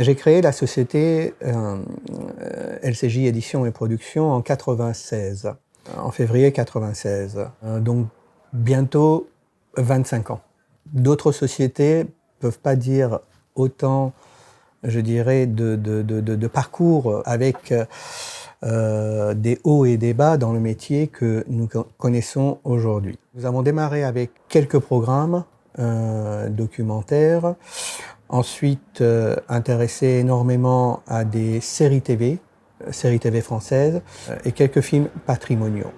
J'ai créé la société LCJ Édition et Production en 96, en février 96, donc bientôt 25 ans. D'autres sociétés peuvent pas dire autant, je dirais, de parcours avec des hauts et des bas dans le métier que nous connaissons aujourd'hui. Nous avons démarré avec quelques programmes documentaires, ensuite intéressé énormément à des séries TV françaises et quelques films patrimoniaux.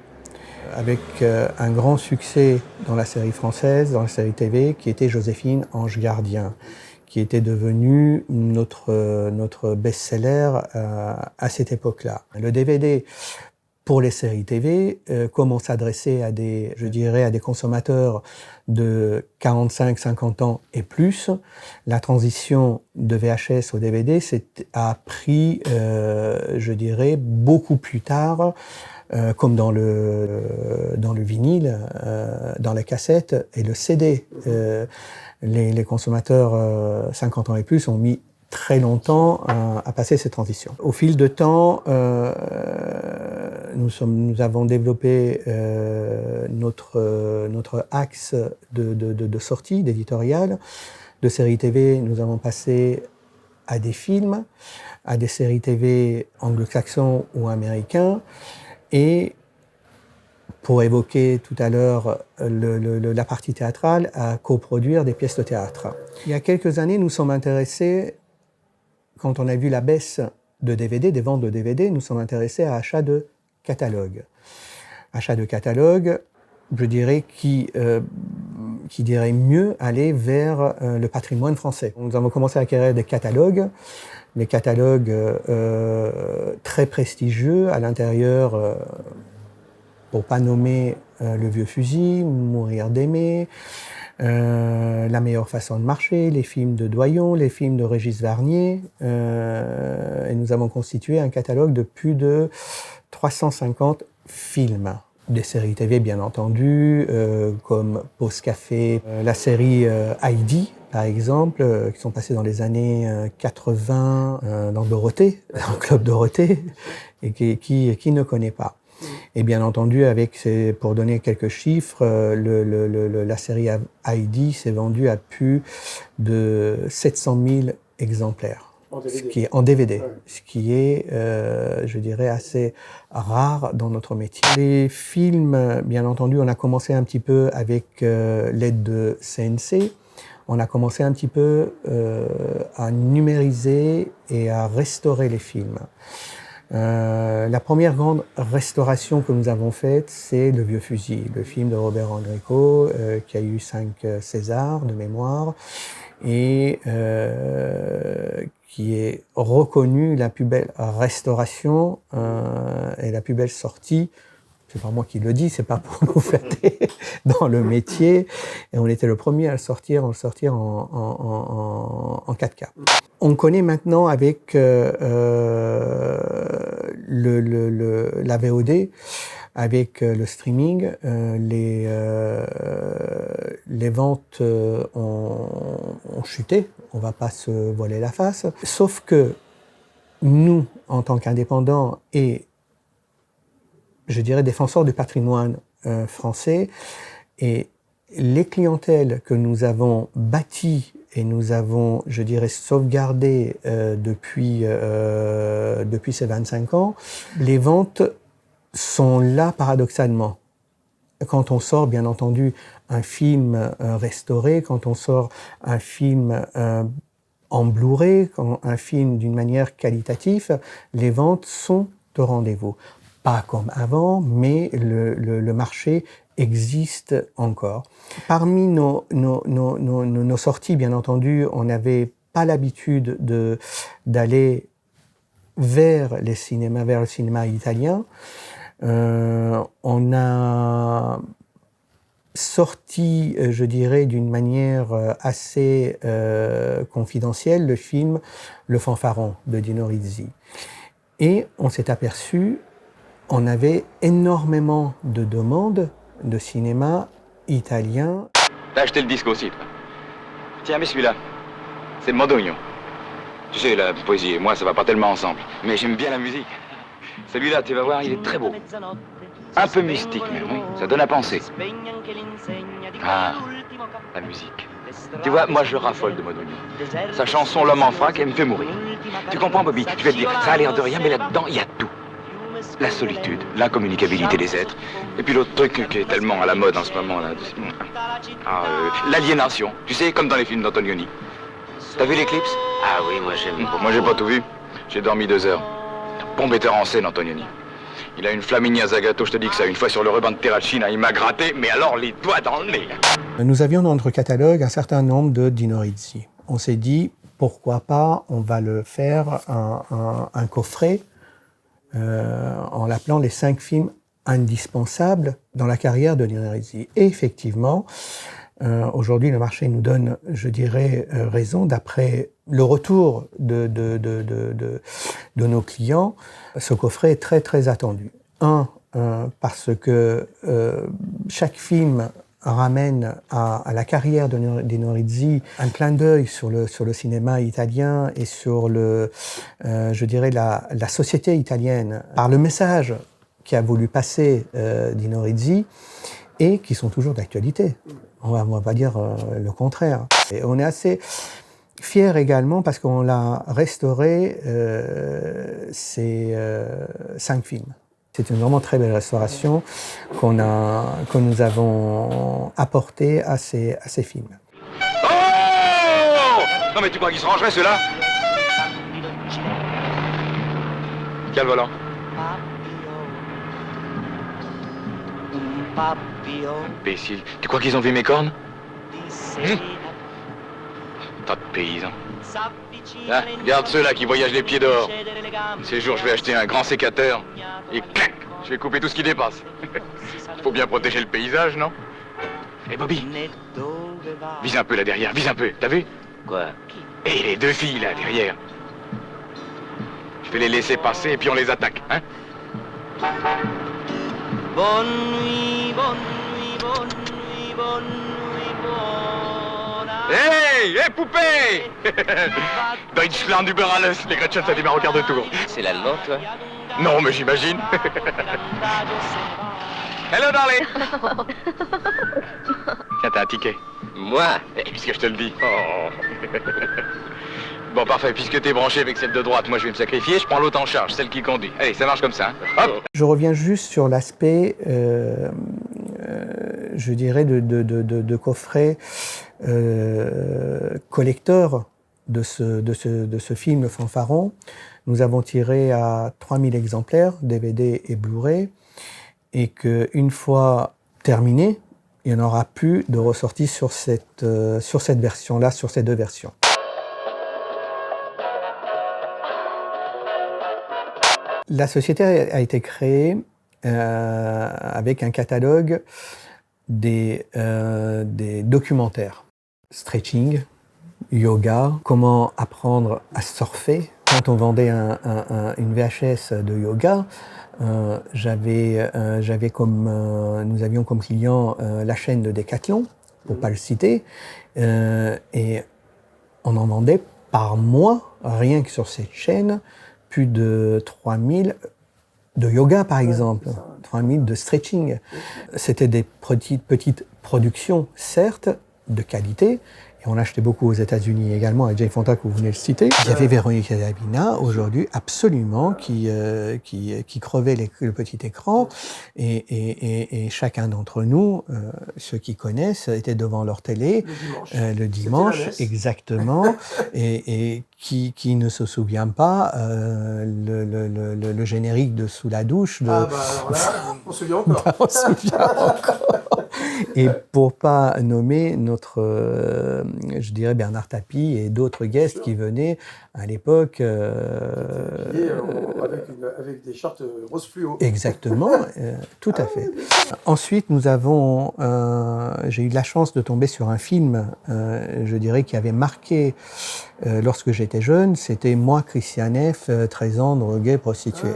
Avec un grand succès dans la série française, dans la série TV, qui était Joséphine, Ange Gardien, qui était devenu notre best-seller à cette époque-là. Le DVD pour les séries TV, comme on s'adressait à des consommateurs de 45-50 ans et plus, la transition de VHS au DVD a pris, beaucoup plus tard, comme dans le vinyle, dans la cassette et le CD. Les consommateurs 50 ans et plus ont mis très longtemps à passer cette transition. Au fil de temps, nous avons développé notre axe de sortie, d'éditorial. De séries TV, nous avons passé à des films, à des séries TV anglo-saxons ou américains, et pour évoquer tout à l'heure la partie théâtrale, à coproduire des pièces de théâtre. Il y a quelques années, nous sommes intéressés, quand on a vu la baisse de DVD, des ventes de DVD, nous sommes intéressés à achat de catalogues. Achat de catalogues, je dirais, qui dirait mieux aller vers le patrimoine français. Nous avons commencé à acquérir des catalogues très prestigieux à l'intérieur, pour pas nommer Le Vieux Fusil, Mourir d'aimer, La meilleure façon de marcher, les films de Doyon, les films de Régis Varnier, et nous avons constitué un catalogue de plus de 350 films. Des séries TV bien entendu, comme Pause Café, la série Heidi par exemple, qui sont passées dans les années 80 dans Dorothée, dans Club Dorothée, et qui ne connaît pas. Et bien entendu, pour donner quelques chiffres, la série Heidi s'est vendue à plus de 700 000 exemplaires. Ce qui est en DVD, ouais. Ce qui est, assez rare dans notre métier. Les films, bien entendu, on a commencé un petit peu avec l'aide de CNC. On a commencé un petit peu à numériser et à restaurer les films. La première grande restauration que nous avons faite, c'est Le Vieux Fusil, le film de Robert Enrico, qui a eu 5 Césars de mémoire, et qui est reconnu la plus belle restauration et la plus belle sortie. C'est pas moi qui le dis, c'est pas pour nous flatter dans le métier. Et on était le premier à le sortir en 4K. On connaît maintenant avec la VOD, avec le streaming, les ventes ont chuté. On va pas se voiler la face. Sauf que nous, en tant qu'indépendants et défenseurs du patrimoine français, et les clientèles que nous avons bâties et nous avons, sauvegardées depuis ces 25 ans, les ventes sont là paradoxalement. Quand on sort, bien entendu, un film restauré, quand on sort un film en Blu-ray, un film d'une manière qualitative, les ventes sont au rendez-vous. Pas comme avant, mais le marché existe encore. Parmi nos sorties, bien entendu, on n'avait pas l'habitude d'aller vers le cinéma italien. On a sorti, d'une manière assez confidentielle, le film Le Fanfaron de Dino Risi. Et on s'est aperçu, on avait énormément de demandes de cinéma italien. T'as acheté le disque aussi, toi. Tiens, mais celui-là, c'est Modogno. Tu sais, la poésie et moi, ça va pas tellement ensemble. Mais j'aime bien la musique. Celui-là, tu vas voir, il est très beau. Un peu mystique même, oui. Ça donne à penser. Ah, la musique. Tu vois, moi je raffole de Modugno. Sa chanson L'homme en frac, elle me fait mourir. Tu comprends, Bobby? Je vais te dire, ça a l'air de rien, mais là-dedans, il y a tout. La solitude, l'incommunicabilité des êtres. Et puis l'autre truc qui est tellement à la mode en ce moment, là. L'aliénation. Tu sais, comme dans les films d'Antonioni. T'as vu l'Éclipse? Ah oui, moi j'aime. Moi j'ai pas tout vu. J'ai dormi 2 heures. Bon metteur en scène, Antonioni. Il a une Flaminia Zagato, je te dis que ça, une fois sur le ruban de Terracina, il m'a gratté, mais alors les doigts dans le nez. Nous avions dans notre catalogue un certain nombre de Dino Risi. On s'est dit, pourquoi pas, on va le faire un coffret en l'appelant les 5 films indispensables dans la carrière de Dino Risi. Et effectivement, aujourd'hui, le marché nous donne, je dirais, raison, d'après le retour de nos clients, ce coffret est très, très attendu. Parce que chaque film ramène à la carrière de Dino Risi un clin d'œil sur le cinéma italien et sur je dirais, la société italienne, par le message qu'a voulu passer Dino Risi, et qui sont toujours d'actualité. On va pas dire le contraire. Et on est assez fiers également parce qu'on l'a restauré ces 5 films. C'est une vraiment très belle restauration que nous avons apportée à ces films. Oh! Non mais tu crois qu'il se rangerait ceux-là? Quel volant? Imbécile. Tu crois qu'ils ont vu mes cornes? Tas de paysans. Ah, regarde ceux-là qui voyagent les pieds dehors. Ces jours, je vais acheter un grand sécateur et clac, je vais couper tout ce qui dépasse. Il faut bien protéger le paysage, non? Eh Bobby, vise un peu là derrière, vise un peu, t'as vu? Quoi? Et les 2 filles là derrière. Je vais les laisser passer et puis on les attaque, hein? Bonne nuit, bonne nuit, bonne nuit, bonne nuit, buona. Hey, hey poupée! Deutschland über alles, les Gretchen, ça démarre au quart de tour. C'est l'allemand, toi? Non, mais j'imagine. Hello, darling! Tiens, t'as un ticket. Moi? Eh, puisque je te le dis. Oh. Bon, parfait. Puisque t'es branché avec celle de droite, moi je vais me sacrifier. Je prends l'autre en charge, celle qui conduit. Allez, ça marche comme ça. Hein. Hop! Je reviens juste sur l'aspect, je dirais, de coffret collecteur de ce film, Le Fanfaron. Nous avons tiré à 3000 exemplaires, DVD et Blu-ray, et qu'une fois terminé, il n'y en aura plus de ressortie sur cette version-là, sur ces 2 versions. La société a été créée avec un catalogue des documentaires. Stretching, yoga, comment apprendre à surfer. Quand on vendait une VHS de yoga, nous avions comme client la chaîne de Decathlon, pour ne pas le citer, et on en vendait par mois, rien que sur cette chaîne, plus de 3000 de yoga, par exemple, 3000 de stretching. C'était des petites productions, certes, de qualité, et on achetait beaucoup aux États-Unis également, avec Jane Fonda, que vous venez de citer. Il y avait Véronique Dabina, aujourd'hui, absolument, qui crevait le petit écran, et chacun d'entre nous, ceux qui connaissent, étaient devant leur télé le dimanche, exactement, et qui ne se souvient pas le générique de Sous la douche. Ah bah alors là, on se souvient encore. On se souvient encore. Et pour pas nommer notre, je dirais, Bernard Tapie et d'autres guests qui venaient à l'époque. Avec des shorts rose fluo. Exactement, tout à fait. Ensuite, j'ai eu de la chance de tomber sur un film, je dirais, qui avait marqué lorsque j'étais jeune. C'était Moi, Christian F., 13 ans, drogué, prostitué.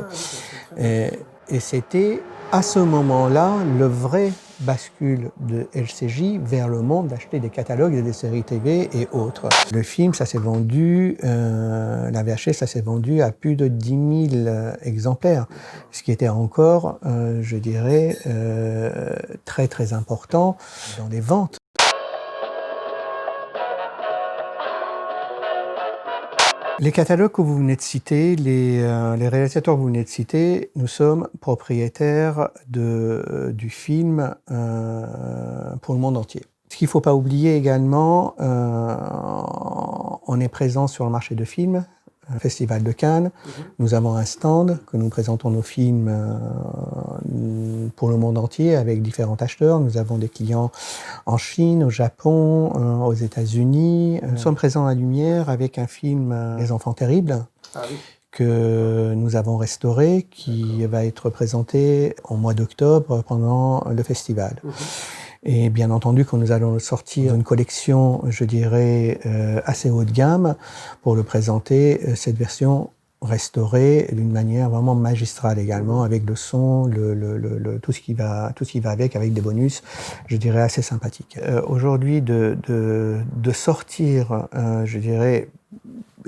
Et c'était, à ce moment-là, le vrai bascule de LCJ vers le monde d'acheter des catalogues et des séries TV et autres. Le film, ça s'est vendu, la VHS, ça s'est vendu à plus de 10 000 exemplaires, ce qui était encore, je dirais, très très important dans les ventes. Les catalogues que vous venez de citer, les réalisateurs que vous venez de citer, nous sommes propriétaires du film pour le monde entier. Ce qu'il ne faut pas oublier également, on est présent sur le marché de films, Festival de Cannes. Nous avons un stand que nous présentons nos films pour le monde entier avec différents acheteurs. Nous avons des clients en Chine, au Japon, aux États-Unis. Nous sommes présents à Lumière avec un film Les Enfants Terribles que nous avons restauré, qui va être présenté au mois d'octobre pendant le festival. Et bien entendu, quand nous allons sortir une collection, je dirais, assez haut de gamme, pour le présenter, cette version restaurée d'une manière vraiment magistrale également, avec le son, tout ce qui va avec des bonus, je dirais, assez sympathiques. Aujourd'hui, de sortir, je dirais,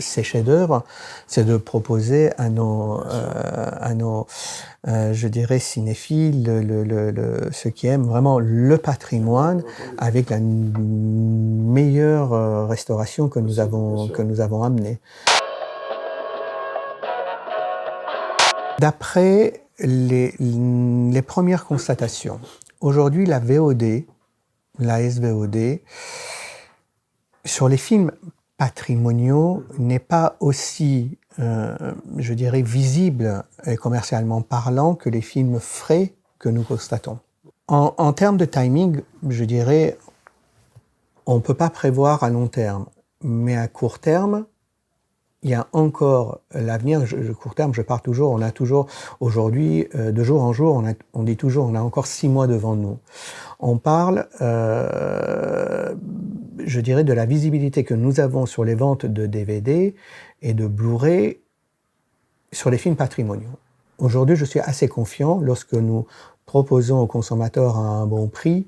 ces chefs-d'œuvre, c'est de proposer à nos je dirais, cinéphiles, ceux qui aiment vraiment le patrimoine, avec la meilleure restauration que nous avons amenée. D'après les premières constatations, aujourd'hui la VOD, la SVOD, sur les films patrimoniaux n'est pas aussi, je dirais, visible et commercialement parlant que les films frais que nous constatons. En termes de timing, je dirais, on ne peut pas prévoir à long terme, mais à court terme, il y a encore l'avenir. Court terme, je parle toujours, on a toujours, aujourd'hui, de jour en jour, on dit toujours, on a encore 6 mois devant nous. On parle, je dirais, de la visibilité que nous avons sur les ventes de DVD et de Blu-ray sur les films patrimoniaux. Aujourd'hui, je suis assez confiant lorsque nous proposons aux consommateurs à un bon prix,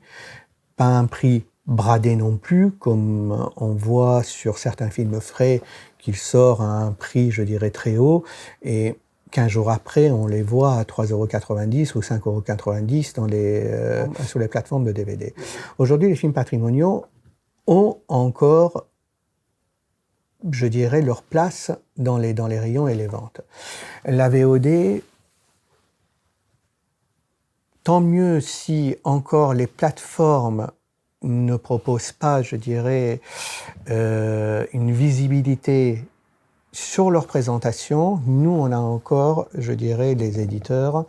pas un prix bradé non plus, comme on voit sur certains films frais, qu'il sort à un prix, je dirais, très haut, et 15 jours après, on les voit à 3,90 € ou 5,90 € sur les plateformes de DVD. Aujourd'hui, les films patrimoniaux ont encore, je dirais, leur place dans les rayons et les ventes. La VOD, tant mieux si encore les plateformes ne proposent pas, je dirais, une visibilité sur leur présentation. Nous, on a encore, je dirais, les éditeurs,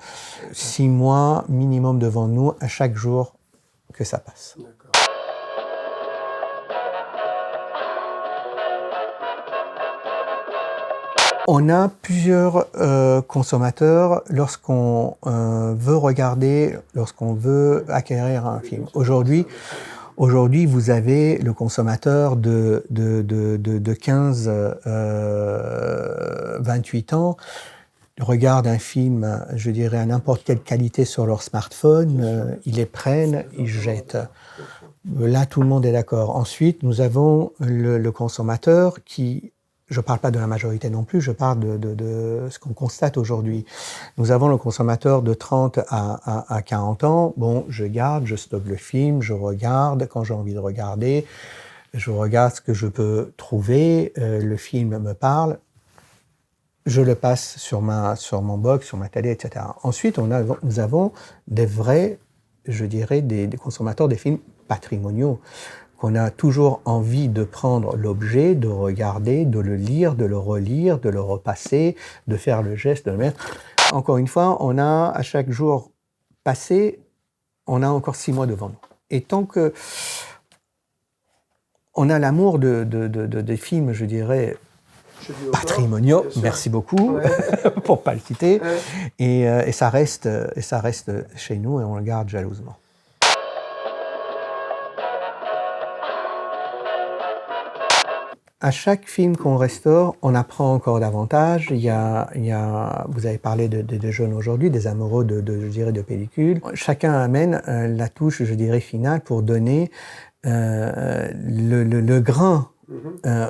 6 mois minimum devant nous à chaque jour que ça passe. On a plusieurs consommateurs lorsqu'on veut regarder, lorsqu'on veut acquérir un film. Aujourd'hui, vous avez le consommateur de 15-28 ans regarde un film, je dirais, à n'importe quelle qualité sur leur smartphone, ils les prennent, ils jettent. Là, tout le monde est d'accord. Ensuite, nous avons le consommateur qui... Je ne parle pas de la majorité non plus, je parle de ce qu'on constate aujourd'hui. Nous avons le consommateur de 30 à 40 ans. Bon, je garde, je stocke le film, je regarde quand j'ai envie de regarder, je regarde ce que je peux trouver, le film me parle, je le passe sur mon box, sur ma télé, etc. Ensuite, nous avons des vrais, je dirais, des consommateurs des films patrimoniaux, qu'on a toujours envie de prendre l'objet, de regarder, de le lire, de le relire, de le repasser, de faire le geste, de le mettre. Encore une fois, on a, à chaque jour passé, on a encore 6 mois devant nous. Et tant que on a l'amour des films, je dirais, patrimoniaux, merci beaucoup, pour ne pas le citer, et ça reste chez nous et on le garde jalousement. À chaque film qu'on restaure, on apprend encore davantage. Vous avez parlé de jeunes aujourd'hui, des amoureux je dirais, de pellicule. Chacun amène la touche, je dirais, finale pour donner le grain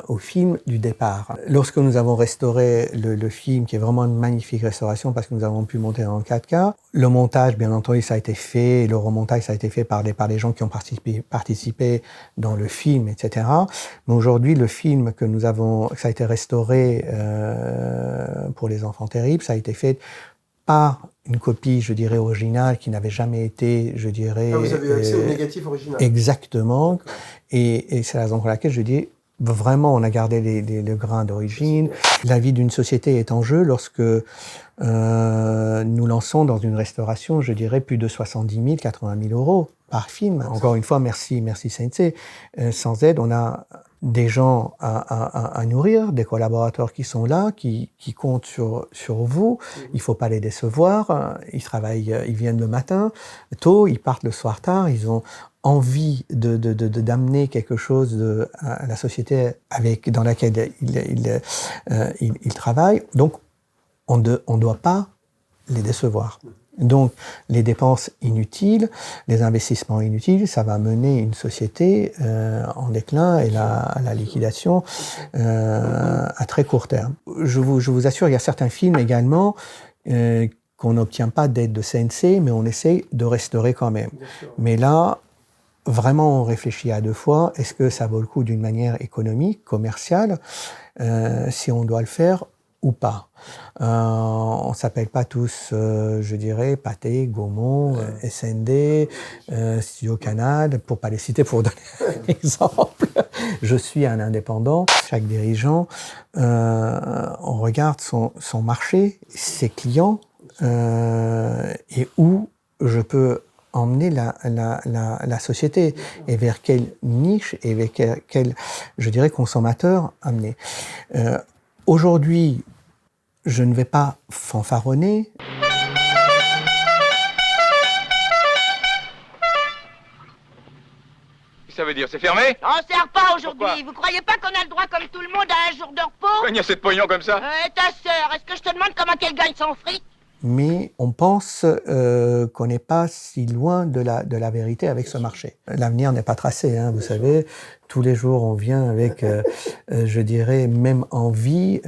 au film du départ. Lorsque nous avons restauré le film, qui est vraiment une magnifique restauration parce que nous avons pu monter en 4K, le montage, bien entendu, ça a été fait, le remontage, ça a été fait par les gens qui ont participé dans le film, etc. Mais aujourd'hui, le film ça a été restauré pour Les Enfants Terribles, ça a été fait par une copie, je dirais, originale, qui n'avait jamais été, je dirais... Ah, vous avez accès au négatif original. Exactement. Et c'est la raison pour laquelle je dis, vraiment, on a gardé le grain d'origine. La vie d'une société est en jeu lorsque nous lançons dans une restauration, je dirais, plus de 70 000, 80 000 euros par film. Encore une fois, merci Sensei. Sans aide, on a des gens à nourrir, des collaborateurs qui sont là, qui comptent sur vous. Il faut pas les décevoir. Ils travaillent, ils viennent le matin tôt, ils partent le soir tard. Ils ont envie d'amener quelque chose à la société dans laquelle ils travaillent. Donc, on ne doit pas les décevoir. Donc, les dépenses inutiles, les investissements inutiles, ça va mener une société en déclin et à la liquidation à très court terme. Je vous assure, il y a certains films également qu'on n'obtient pas d'aide de CNC, mais on essaie de restaurer quand même. Mais là, vraiment, on réfléchit à deux fois. Est-ce que ça vaut le coup d'une manière économique, commerciale, si on doit le faire ou pas. On ne s'appelle pas tous, je dirais, Pathé, Gaumont, SND, Studio Canal, pour ne pas les citer, pour donner un exemple. Je suis un indépendant. Chaque dirigeant, on regarde son marché, ses clients, et où je peux emmener la société et vers quelle niche et vers quel, je dirais, consommateur amener. Aujourd'hui, je ne vais pas fanfaronner. Ça veut dire, c'est fermé? On sert pas aujourd'hui. Pourquoi? Vous croyez pas qu'on a le droit, comme tout le monde, à un jour de repos? Il y a cette pognon comme ça? Ta sœur, est-ce que je te demande comment qu'elle gagne son fric? Mais on pense qu'on n'est pas si loin de la vérité avec ce marché. L'avenir n'est pas tracé, hein, vous savez. Tous les jours, on vient avec, je dirais, même envie,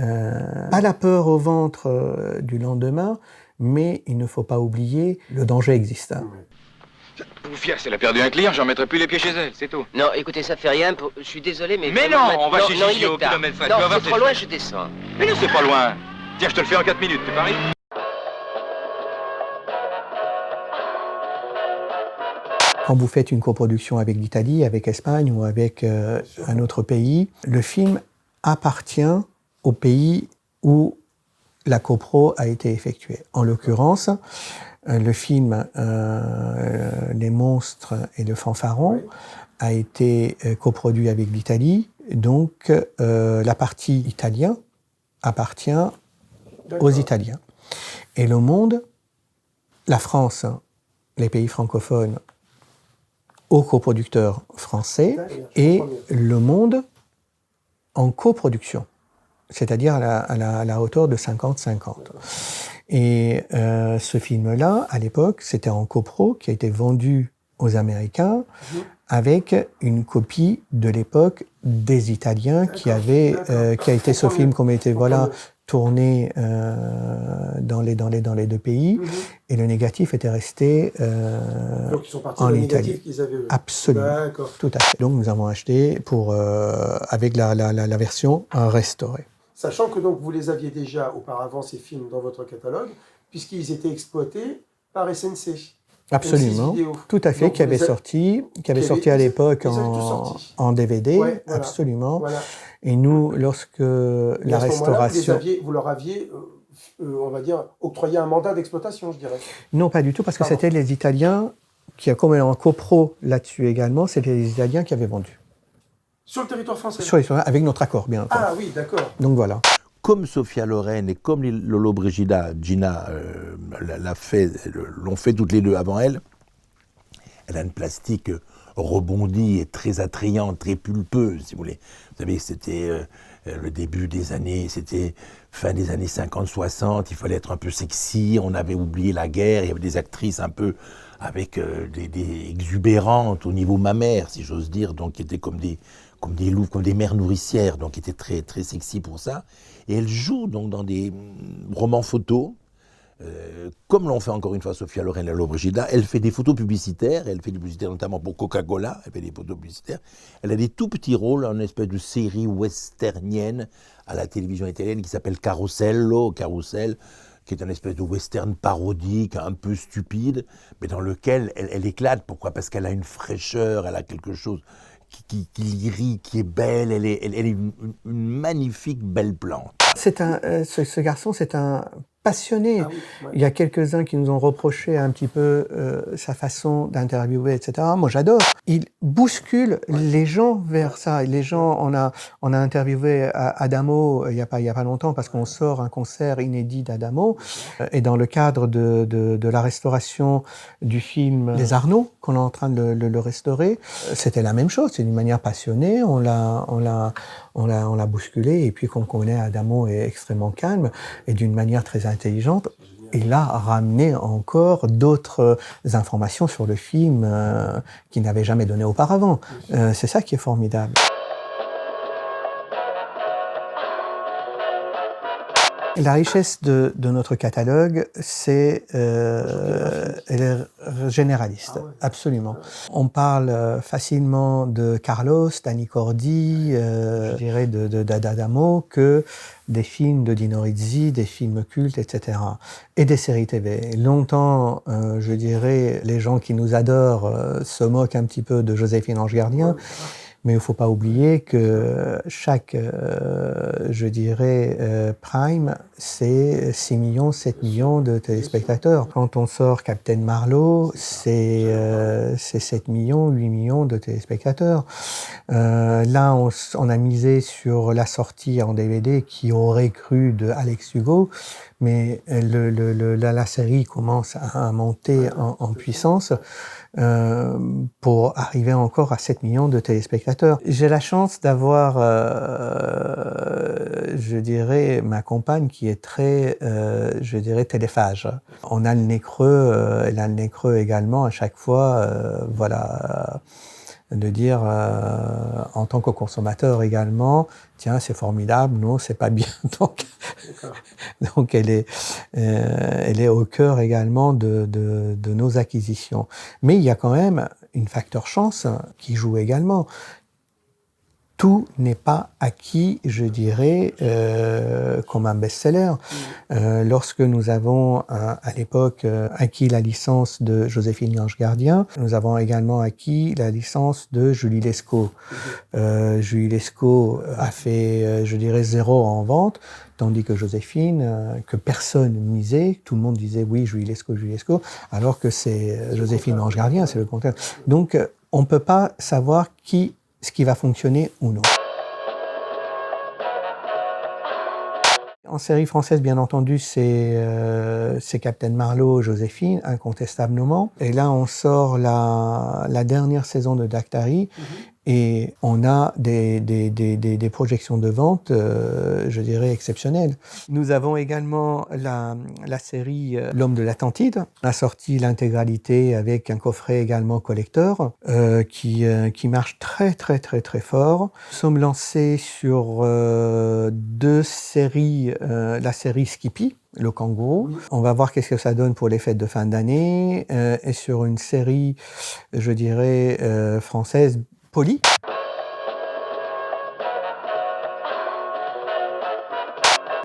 pas la peur au ventre du lendemain, mais il ne faut pas oublier, le danger existe. Hein. Poufias, elle a perdu un client, j'en mettrai plus les pieds chez elle, c'est tout. Non, écoutez, ça fait rien. Je suis désolé, mais... Mais vraiment, non, on va non, chez non, Gigi il est au tard. kilomètre 5. Non, Tu vas voir, c'est trop loin, je descends. Mais non, c'est pas loin. Tiens, je te le fais en 4 minutes, tu paries? Quand vous faites une coproduction avec l'Italie, avec l'Espagne ou avec un autre pays, le film appartient au pays où la copro a été effectuée. En l'occurrence, le film Les Monstres et le Fanfaron a été coproduit avec l'Italie, donc la partie italienne appartient aux Italiens. Et le monde, la France, les pays francophones, aux coproducteurs français, et le monde en coproduction, c'est-à-dire à la hauteur de 50-50. Et ce film-là, à l'époque, c'était en copro qui a été vendu aux Américains avec une copie de l'époque des Italiens qui a été ce film comme était tourné dans les deux pays, et le négatif était resté donc ils sont partis en de Italie. négatif qu'ils avaient eux. Absolument. D'accord. Tout à fait. Donc nous avons acheté avec la version restaurée. Sachant que donc vous les aviez déjà auparavant ces films dans votre catalogue, puisqu'ils étaient exploités par SNC. Absolument, tout à fait, donc, qui avait sorti à l'époque en DVD, ouais, voilà. Absolument. Voilà. Et nous, lorsque la restauration... Vous leur aviez, on va dire, octroyé un mandat d'exploitation, je dirais. Non, pas du tout, parce que c'était les Italiens, comme un copro là-dessus également, c'était les Italiens qui avaient vendu. Sur le territoire français? Avec notre accord, bien entendu. Ah oui, d'accord. Donc voilà. Comme Sophia Loren et comme Lolo Brigida, Gina l'ont fait toutes les deux avant elle, elle a une plastique rebondie et très attrayante, très pulpeuse, si vous voulez. Vous savez, c'était le début des années, c'était fin des années 50-60, il fallait être un peu sexy, on avait oublié la guerre, il y avait des actrices un peu avec des exubérantes au niveau mammaire, si j'ose dire, donc qui étaient comme des loups, comme des mères nourricières, donc qui étaient très, très sexy pour ça. Et elle joue donc dans des romans photos, comme l'ont fait encore une fois Sophia Loren et Lalo Brigida. Elle fait des photos publicitaires, elle fait des publicités notamment pour Coca-Cola, elle fait des photos publicitaires. Elle a des tout petits rôles en une espèce de série westernienne à la télévision italienne qui s'appelle Carousel, qui est une espèce de western parodique, un peu stupide, mais dans lequel elle éclate. Pourquoi ? Parce qu'elle a une fraîcheur, elle a quelque chose qui lyrique, qui est belle, elle est une magnifique belle plante. Ce garçon, c'est un passionné. Ah oui, ouais. Il y a quelques-uns qui nous ont reproché un petit peu sa façon d'interviewer, etc. Moi, j'adore. Il bouscule les gens vers ça. Les gens, on a interviewé Adamo il y a pas longtemps parce qu'on sort un concert inédit d'Adamo. Et dans le cadre de la restauration du film des Arnaud, qu'on est en train de le restaurer, c'était la même chose. C'est d'une manière passionnée. On l'a bousculé. Et puis, comme on connaît, Adamo est extrêmement calme et d'une manière très intelligente. Il a ramené encore d'autres informations sur le film qu'il n'avait jamais donné auparavant. C'est ça qui est formidable. La richesse de notre catalogue, c'est elle est généraliste, absolument. On parle facilement de Carlos, d'Annie Cordy, je dirais d'Adamo, que des films de Dino Risi, des films cultes, etc. Et des séries TV. Longtemps, je dirais, les gens qui nous adorent se moquent un petit peu de Joséphine Ange Gardien. Mais il ne faut pas oublier que chaque, je dirais, prime, c'est 6 millions, 7 millions de téléspectateurs. Quand on sort Captain Marlowe, c'est 7 millions, 8 millions de téléspectateurs. Là, on a misé sur la sortie en DVD qui aurait cru de Alex Hugo, mais la série commence à monter en puissance. Pour arriver encore à 7 millions de téléspectateurs. J'ai la chance d'avoir, je dirais, ma compagne qui est très, je dirais, téléphage. On a le nez creux, elle a le nez creux également à chaque fois, voilà, de dire en tant que consommateur également, tiens, c'est formidable, non, c'est pas bien. Donc elle est au cœur également de nos acquisitions. Mais il y a quand même une facteur chance qui joue également. Tout n'est pas acquis, je dirais, comme un best-seller. Lorsque nous avons, à l'époque, acquis la licence de Joséphine Ange Gardien, nous avons également acquis la licence de Julie Lescaut. Julie Lescaut a fait, je dirais, 0 en vente, tandis que Joséphine, que personne misait, tout le monde disait oui, Julie Lescaut, alors que c'est Joséphine Ange Gardien, c'est le contraire. Donc, on ne peut pas savoir ce qui va fonctionner ou non. En série française, bien entendu, c'est Captain Marlowe, Joséphine, incontestablement. Et là, on sort la dernière saison de Daktari. Et on a des projections de vente, je dirais, exceptionnelles. Nous avons également la série L'Homme de l'Atlantide, a sorti l'intégralité avec un coffret également collector, qui marche très très très très fort. Nous sommes lancés sur 2 séries, la série Skippy, le kangourou. On va voir qu'est-ce que ça donne pour les fêtes de fin d'année, et sur une série, je dirais, française, Polly.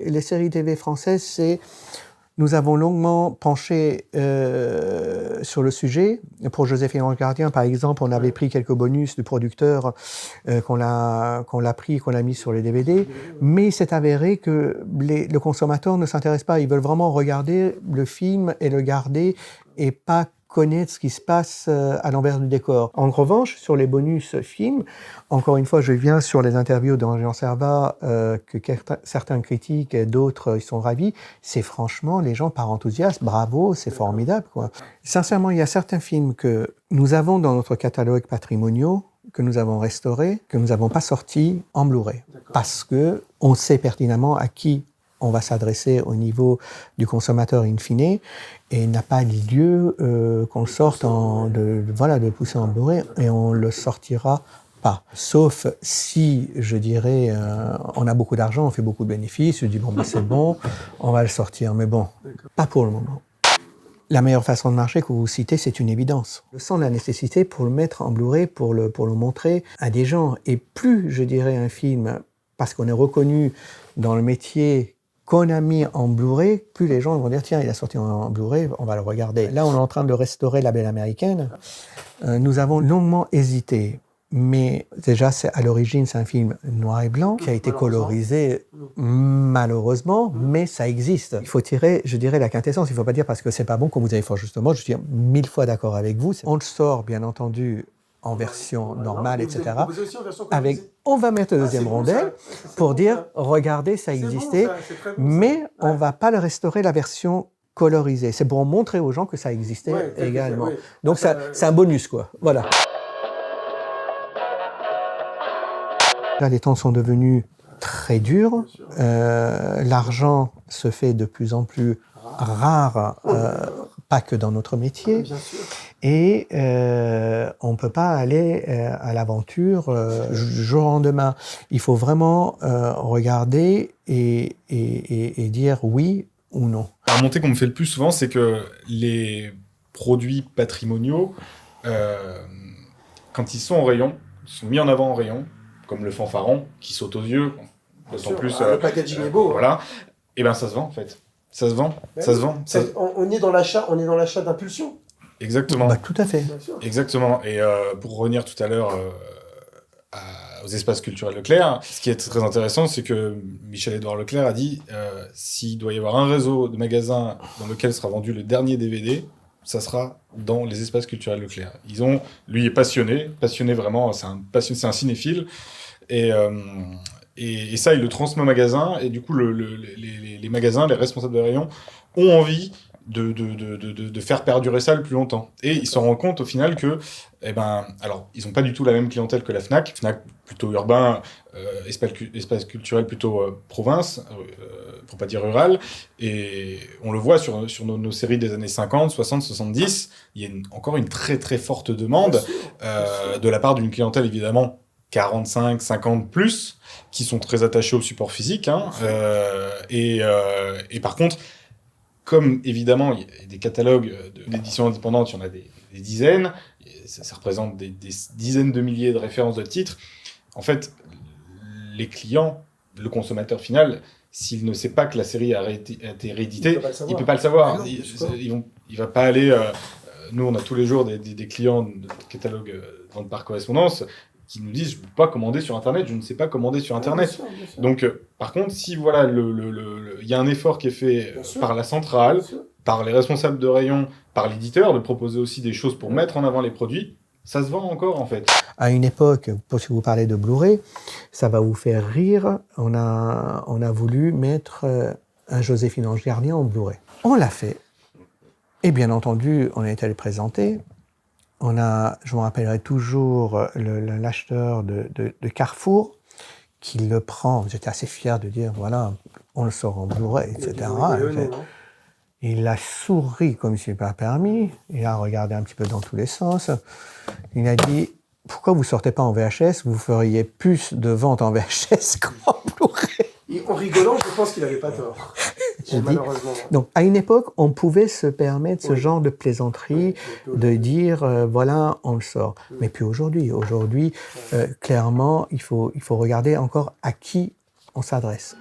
Les séries TV françaises, nous avons longuement penché sur le sujet. Pour Joséphine Ange Gardien, par exemple, on avait pris quelques bonus du producteur qu'on l'a mis sur les DVD. Mais il s'est avéré que le consommateur ne s'intéresse pas. Ils veulent vraiment regarder le film et le garder et pas connaître ce qui se passe à l'envers du décor. En revanche, sur les bonus films, encore une fois, je viens sur les interviews d'Angélique Servat, que certains critiquent et d'autres ils sont ravis. C'est franchement, les gens par enthousiasme, bravo, c'est formidable, quoi. Sincèrement, il y a certains films que Nous avons dans notre catalogue patrimoniaux que nous avons restaurés, que nous n'avons pas sortis en Blu-ray. Parce qu'on sait pertinemment à qui on va s'adresser au niveau du consommateur in fine, et il n'a pas lieu qu'on le sorte de pousser en Blu-ray, et on le sortira pas. Sauf si, je dirais, on a beaucoup d'argent, on fait beaucoup de bénéfices, je dis bon, ben c'est bon, on va le sortir, mais bon, pas pour le moment. La meilleure façon de marcher que vous citez, c'est une évidence. Je sens la nécessité pour le mettre en Blu-ray, pour le montrer à des gens. Et plus, je dirais, un film, parce qu'on est reconnu dans le métier qu'on a mis en Blu-ray, plus les gens vont dire, tiens, il a sorti en Blu-ray, on va le regarder. Là, on est en train de restaurer La Belle Américaine. Nous avons longuement hésité. Mais déjà, à l'origine, c'est un film noir et blanc qui a été colorisé malheureusement, mais ça existe. Il faut tirer, je dirais, la quintessence. Il ne faut pas dire parce que c'est pas bon qu'on vous avez fort justement. Je suis 1000 fois d'accord avec vous. On le sort, bien entendu, en version normale, etc. On va mettre le deuxième rondelle pour dire, regardez, ça existait, mais on ne va pas le restaurer la version colorisée. C'est pour montrer aux gens que ça existait également. Donc, c'est un bonus, quoi. Voilà. Là, les temps sont devenus très durs. L'argent se fait de plus en plus rare, pas que dans notre métier. Et on ne peut pas aller à l'aventure jour en demain. Il faut vraiment regarder et dire oui ou non. La remontée qu'on me fait le plus souvent, c'est que les produits patrimoniaux, quand ils sont en rayon, sont mis en avant en rayon, comme le fanfaron qui saute aux yeux, d'autant plus le packaging est beau. Voilà. Et ben ça se vend en fait. Ça se vend. On est dans l'achat d'impulsion. Exactement. Bah, tout à fait. Exactement. Et pour revenir tout à l'heure aux espaces culturels Leclerc, ce qui est très intéressant, c'est que Michel-Édouard Leclerc a dit s'il doit y avoir un réseau de magasins dans lequel sera vendu le dernier DVD, ça sera dans les espaces culturels Leclerc. Lui est passionné vraiment, c'est un cinéphile, et ça, il le transmet au magasin, et du coup, les magasins, les responsables de rayon ont envie de faire perdurer ça le plus longtemps. Et ils s'en rendent compte au final que, alors, ils n'ont pas du tout la même clientèle que la Fnac. Fnac plutôt urbain, espace culturel plutôt province, pour pas dire rural. Et on le voit sur nos séries des années 50, 60, 70, il y a encore une très très forte demande de la part d'une clientèle évidemment 45, 50 plus, qui sont très attachés au support physique. Et par contre, comme évidemment il y a des catalogues d'éditions indépendantes, il y en a des dizaines, ça représente des dizaines de milliers de références de titres. En fait, les clients, le consommateur final, s'il ne sait pas que la série a été rééditée, il ne peut pas le savoir. Il va pas aller... nous, on a tous les jours des clients de catalogue vente par correspondance qui nous disent « je ne peux pas commander sur Internet, je ne sais pas commander sur Internet ». Bien sûr. Donc, par contre, si voilà, il y a un effort qui est fait par la centrale, par les responsables de rayon, par l'éditeur, de proposer aussi des choses pour mettre en avant les produits, ça se vend encore en fait. À une époque, si vous parlez de Blu-ray, ça va vous faire rire, on a voulu mettre un Joséphine Ange Gardien en Blu-ray. On l'a fait. Et bien entendu, on a été le présenter. Je me rappellerai toujours l'acheteur de Carrefour qui le prend. J'étais assez fier de dire, voilà, on le sort en Blu-ray, etc. Il a souri comme s'il n'était pas permis. Il a regardé un petit peu dans tous les sens. Il a dit, pourquoi vous ne sortez pas en VHS? Vous feriez plus de ventes en VHS qu'en Blu-ray. Et en rigolant, je pense qu'il n'avait pas tort. Malheureusement. Donc, à une époque, on pouvait se permettre ce genre de plaisanterie, de dire, voilà, on le sort. Mais puis aujourd'hui, clairement, il faut regarder encore à qui on s'adresse.